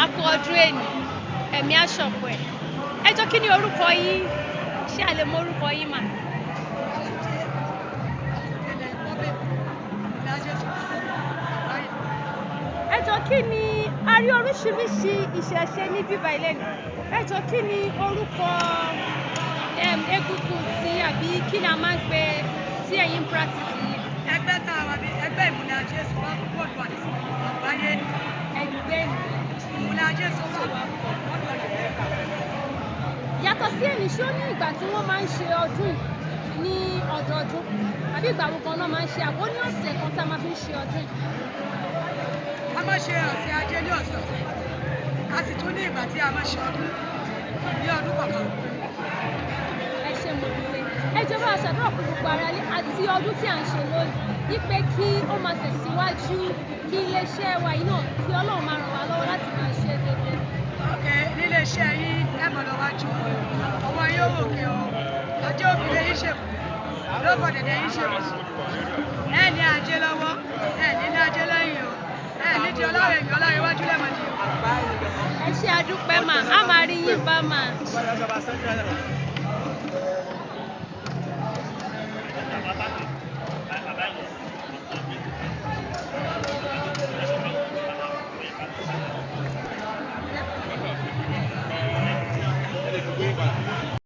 A kú ọdún èní, ẹ̀mí á ṣọ̀pọ̀ ẹ̀. Ẹ jọ̀ọ́ kí ni orúkọ yín? Ṣé a lè mọ orúkọ yín mà? Ẹ jọ̀ọ́ kí ni a rí oríṣiríṣi ìṣẹ̀ṣe ní bíbá ilé ni? Ẹ jọ̀ọ́ kí ni orúkọ egúngún tí àbí kí ni a máa ń pè tí ẹ̀yin practice yìí? Ẹgbẹ́ tá a wà ní ẹgbẹ́ ìmúlẹ̀ Jésù wá fún bọ́ọ̀lù àgbáyé ni. Ẹgbẹ́ ìmúlẹ̀ Jésù wà fún Yàtọ̀ sí èyí, ṣé ó ní ìgbà tí wọ́n máa ń ṣe ọdún ní ọdọọdún? Àbí ìgbà wo gan-an máa ń ṣe àbó ní ọ̀sẹ̀ kan tá a máa fi ń ṣe ọdún? A máa ṣe ọ̀sẹ̀ ajé ní ọ̀sọ̀ọ̀sẹ̀. A sì tún ní ìgbà tí a máa ṣe ọdún ní ọdún kọ̀ọ̀kan. Ẹ ṣé mo dúpẹ́. Ẹ jọ̀ọ́ bá a ṣàdúrà fún gbogbo ara ilé àti ọdún tí à ń ṣe lónìí wípé kí ó máa tẹ̀síwájú kí iléeṣẹ́ wa yìí náà kí Ọlọ́run máa ràn wá lọ́wọ́ láti máa ṣe é déédéé. Nílé iṣẹ́ yín ẹ mọ̀ lọ wájú ọwọ́ yóò wòkè o ajé òbílẹ̀ yín ṣèkù lóko dẹ̀dẹ̀ yín ṣèkù ẹ ní ajé lọ́wọ́ ẹ ní ajé lẹ́yìn o ẹ ní di ọlọ́run èmi ọlọ́run iwájú lẹ́mọ̀dì. Ẹ ṣé a dúpẹ́ mà, á máa rí yín bá mà.